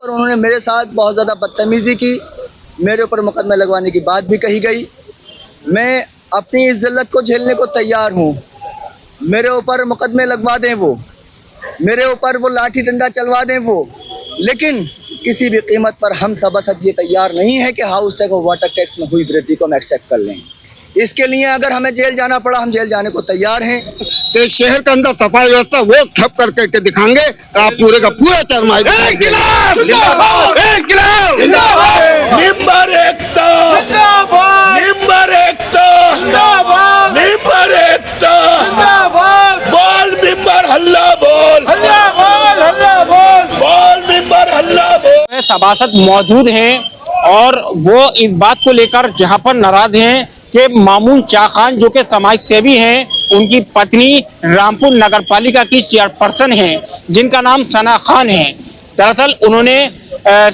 और उन्होंने मेरे साथ बहुत ज़्यादा बदतमीज़ी की, मेरे ऊपर मुकदमा लगवाने की बात भी कही गई। मैं अपनी इस ज़िल्लत को झेलने को तैयार हूँ। मेरे ऊपर मुकदमे लगवा दें वो, मेरे ऊपर वो लाठी डंडा चलवा दें वो, लेकिन किसी भी कीमत पर हम सभासद ये तैयार नहीं है कि हाउस टैक्स और वाटर टैक्स में हुई वृद्धि को हम एक्सेप्ट कर लें। इसके लिए अगर हमें जेल जाना पड़ा, हम जेल जाने को तैयार हैं। तो शहर के अंदर सफाई व्यवस्था वो ठप करके दिखाएंगे तो आप पूरे का पूरा चरमाई सभासद मौजूद हैं और वो इस बात को लेकर जहां पर नाराज हैं कि मामून चा खान जो कि समाज सेवी हैं, उनकी पत्नी रामपुर नगरपालिका की चेयरपर्सन हैं जिनका नाम सना खान है। दरअसल उन्होंने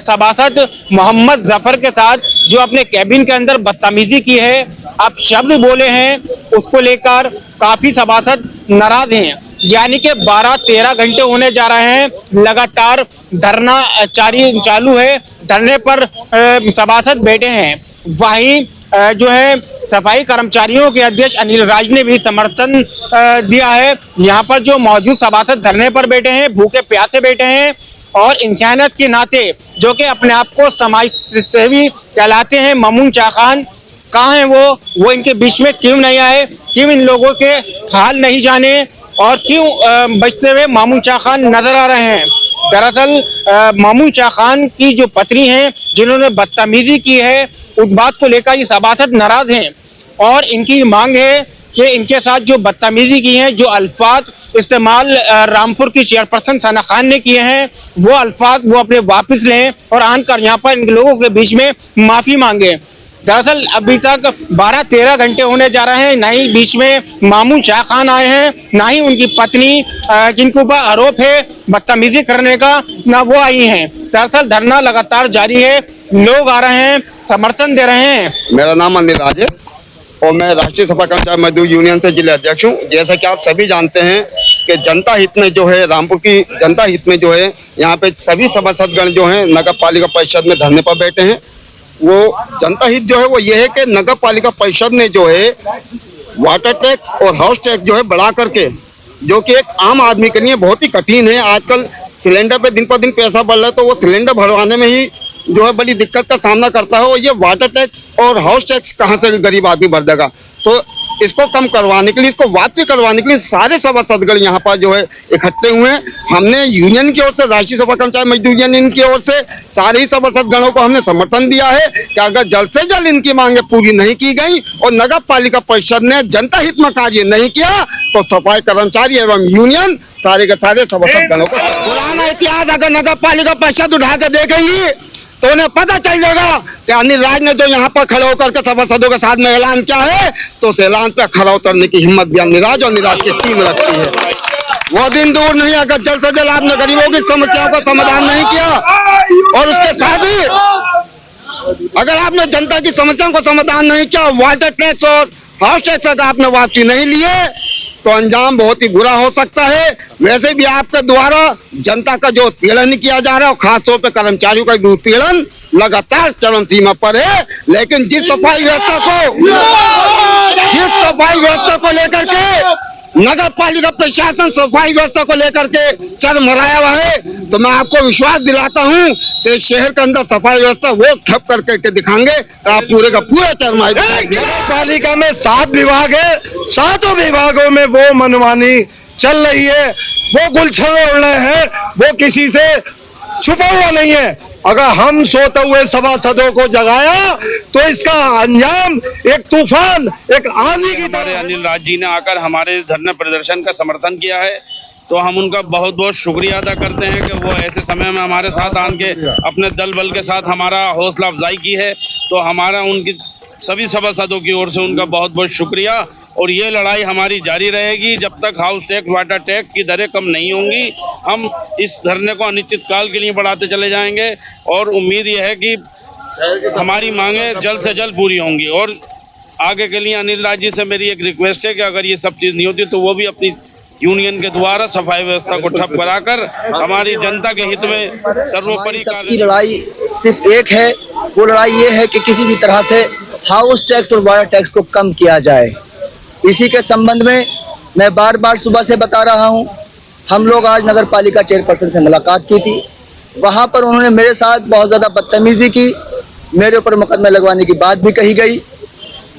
सभासद मोहम्मद जफर के साथ जो अपने कैबिन के अंदर बदतमीजी की है, आप शब्द बोले हैं, उसको लेकर काफी सभासद नाराज हैं। यानी कि 12-13 घंटे होने जा रहे हैं, लगातार धरना चालू है। धरने पर सभासद बैठे हैं। वहीं जो है सफाई कर्मचारियों के अध्यक्ष अनिल राज ने भी समर्थन दिया है। यहाँ पर जो मौजूद सभासद धरने पर बैठे हैं, भूखे प्यासे बैठे हैं और इंसानियत के नाते जो कि अपने आप को समाज सेवी कहलाते हैं, मामून चा खान कहाँ हैं वो इनके बीच में क्यों नहीं आए, क्यों इन लोगों के हाल नहीं जाने और क्यों बचते हुए मामून चा खान नजर आ रहे हैं। दरअसल मामून चा खान की जो पत्नी हैं जिन्होंने बदतमीजी की है, उस बात को लेकर ये सभासद नाराज हैं और इनकी मांग है कि इनके साथ जो बदतमीजी की है, जो अल्फाज इस्तेमाल रामपुर की चेयरपर्सन सना खान ने किए हैं, वो अल्फाज वो अपने वापस लें और आकर यहाँ पर इन लोगों के बीच में माफी मांगे। दरअसल अभी तक 12-13 घंटे होने जा रहे हैं, ना ही बीच में मामून चा खान आए हैं, ना ही उनकी पत्नी जिनके ऊपर आरोप है बदतमीजी करने का, ना वो आई हैं। दरअसल धरना लगातार जारी है, लोग आ रहे हैं, समर्थन दे रहे हैं। मेरा नाम अनिल राज है और मैं राष्ट्रीय सफा कर्मचारी मजदूर यूनियन से जिला अध्यक्ष हूँ। जैसा कि आप सभी जानते हैं कि जनता हित में जो है, रामपुर की जनता हित में जो है, यहाँ पे सभी सभासदगण जो है नगर पालिका परिषद में धरने पर बैठे हैं। वो जनता हित जो है वो ये है कि नगर पालिका परिषद ने जो है वाटर टैक्स और हाउस टैक्स जो है बढ़ा करके, जो कि एक आम आदमी के लिए बहुत ही कठिन है। आजकल सिलेंडर पे दिन पर दिन पैसा बढ़ रहा है, तो वो सिलेंडर भरवाने में ही जो है बड़ी दिक्कत का सामना करता है। और ये वाटर टैक्स और हाउस टैक्स कहाँ से गरीब आदमी भर देगा। तो इसको कम करवाने के लिए, इसको वापस करवाने के लिए सारे सभासदगण यहाँ पर जो है इकट्ठे हुए हैं। हमने यूनियन की ओर से, राष्ट्रीय सफा कर्मचारी मजदूर यूनियन की ओर से सारे ही सभासदगणों को हमने समर्थन दिया है कि अगर जल्द से जल्द इनकी मांगे पूरी नहीं की गई और नगर पालिका परिषद ने जनता हित में कार्य नहीं किया तो सफाई कर्मचारी एवं यूनियन सारे के सारे सभासदगणों को पुराना इतिहास अगर नगर पालिका परिषद उठा के देखेंगी तो उन्हें पता चल जाएगा कि अनिल राज ने जो यहाँ पर खड़े होकर के सभासदों के साथ में ऐलान किया है, तो उस ऐलान पर खड़ा उतरने की हिम्मत भी अनिल राज और निराज की टीम रखती है। वो दिन दूर नहीं अगर जल्द से जल्द आपने गरीबों की समस्याओं का समाधान नहीं किया और उसके साथ ही अगर आपने जनता की समस्याओं का समाधान नहीं किया, वाटर टैक्स और हाउस टैक्स का आपने वापसी नहीं लिए, तो अंजाम बहुत ही बुरा हो सकता है। वैसे भी आपके द्वारा जनता का जो उत्पीड़न किया जा रहा है, खासतौर पर कर्मचारियों का उत्पीड़न लगातार चरम सीमा पर है। लेकिन जिस सफाई व्यवस्था को लेकर के नगर पालिका प्रशासन सफाई व्यवस्था को लेकर के चरमराया हुआ है, तो मैं आपको विश्वास दिलाता हूं कि शहर के अंदर सफाई व्यवस्था वो ठप करके दिखाएंगे तो आप पूरे का पूरा चरमाई। पालिका में 7 विभाग है, 7 विभागों में वो मनमानी चल रही है, वो गुलछर्रे उड़ रहे हैं, वो किसी से छुपा हुआ नहीं है। अगर हम सोते हुए सभासदों को जगाया तो इसका अंजाम एक तूफान, एक आंधी की तरह। अनिल राज जी ने आकर हमारे धरना प्रदर्शन का समर्थन किया है, तो हम उनका बहुत बहुत शुक्रिया अदा करते हैं कि वो ऐसे समय में हमारे साथ आके अपने दल बल के साथ हमारा हौसला अफजाई की है। तो हमारा उनकी सभी सभासदों की ओर से उनका बहुत बहुत शुक्रिया। और ये लड़ाई हमारी जारी रहेगी जब तक हाउस टैक्स, वाटर टैक्स की दरें कम नहीं होंगी। हम इस धरने को अनिश्चित काल के लिए बढ़ाते चले जाएंगे और उम्मीद यह है कि हमारी मांगें जल्द से जल्द पूरी होंगी। और आगे के लिए अनिल राज जी से मेरी एक रिक्वेस्ट है कि अगर ये सब चीज़ नहीं होती तो वो भी अपनी यूनियन के द्वारा सफाई व्यवस्था को ठप कराकर हमारी जनता के हित में सर्वोपरि सबकी कार्य। लड़ाई सिर्फ एक है, वो लड़ाई ये है कि किसी भी तरह से हाउस टैक्स और वाटर टैक्स को कम किया जाए। इसी के संबंध में मैं बार बार सुबह से बता रहा हूँ। हम लोग आज नगर पालिका चेयरपर्सन से मुलाकात की थी, वहाँ पर उन्होंने मेरे साथ बहुत ज़्यादा बदतमीजी की, मेरे ऊपर मुकदमे लगवाने की बात भी कही गई।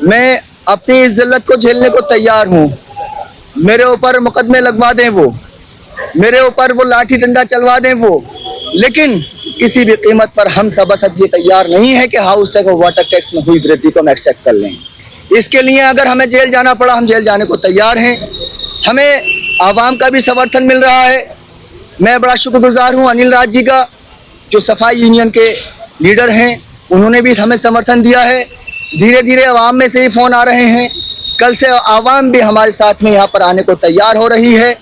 मैं अपनी इस जिल्लत को झेलने को तैयार हूँ। मेरे ऊपर मुकदमे लगवा दें वो, मेरे ऊपर वो लाठी डंडा चलवा दें वो, लेकिन किसी भी कीमत पर हम सभासद ये तैयार नहीं है कि हाउस टैक्स और वाटर टैक्स में हुई वृद्धि को हम एक्सेप्ट कर लें। इसके लिए अगर हमें जेल जाना पड़ा, हम जेल जाने को तैयार हैं। हमें आवाम का भी समर्थन मिल रहा है। मैं बड़ा शुक्रगुजार हूँ अनिल राज जी का, जो सफाई यूनियन के लीडर हैं, उन्होंने भी हमें समर्थन दिया है। धीरे धीरे आवाम में से ही फ़ोन आ रहे हैं। कल से आवाम भी हमारे साथ में यहाँ पर आने को तैयार हो रही है।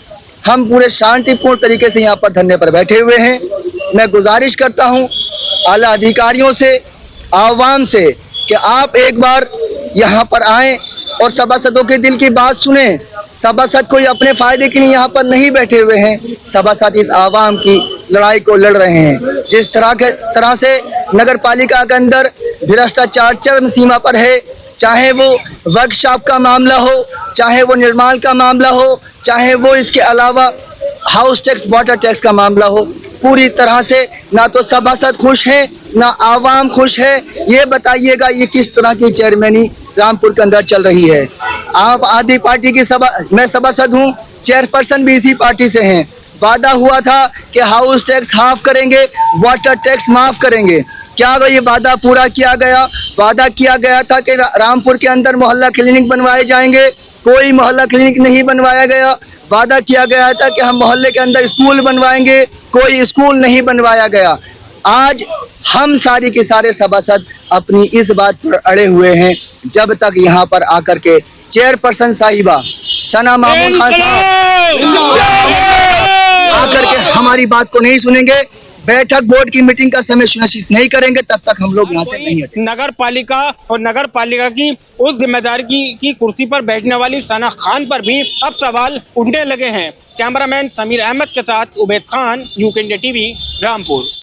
हम पूरे शांतिपूर्ण तरीके से यहाँ पर धरने पर बैठे हुए हैं। मैं गुजारिश करता हूँ आला अधिकारियों से, आवाम से, कि आप एक बार यहाँ पर आएँ और सभासदों के दिल की बात सुने। सभासद कोई अपने फायदे के लिए यहाँ पर नहीं बैठे हुए हैं, सभासद इस आवाम की लड़ाई को लड़ रहे हैं। जिस तरह से नगर पालिका के अंदर भ्रष्टाचार चरम सीमा पर है, चाहे वो वर्कशॉप का मामला हो, चाहे वो निर्माण का मामला हो, चाहे वो इसके अलावा हाउस टैक्स वाटर टैक्स का मामला हो, पूरी तरह से ना तो सभासद खुश हैं ना आवाम खुश है। ये बताइएगा ये किस तरह की चेयरमैनी रामपुर के अंदर चल रही है। आप आदमी पार्टी की मैं सभासद हूँ, चेयरपर्सन भी इसी पार्टी से हैं। वादा हुआ था कि हाउस टैक्स हाफ करेंगे, वाटर टैक्स माफ करेंगे। क्या ये वादा पूरा किया गया? वादा किया गया था कि रामपुर के अंदर मोहल्ला क्लिनिक बनवाए जाएंगे, कोई मोहल्ला क्लिनिक नहीं बनवाया गया। वादा किया गया था कि हम मोहल्ले के अंदर स्कूल बनवाएंगे, कोई स्कूल नहीं बनवाया गया। आज हम सारी के सारे सभासद अपनी इस बात पर अड़े हुए हैं, जब तक यहाँ पर आकर के चेयरपर्सन साहिबा सना मामून खान साहब आकर के हमारी बात को नहीं सुनेंगे, बैठक बोर्ड की मीटिंग का समय सुनिश्चित नहीं करेंगे, तब तक हम लोग यहाँ से नहीं हटेंगे। नगर पालिका और नगर पालिका की उस जिम्मेदारी की कुर्सी पर बैठने वाली सना खान पर भी अब सवाल उठने लगे हैं। कैमरामैन समीर अहमद के साथ Ubaid Khan, UK India TV, Rampur.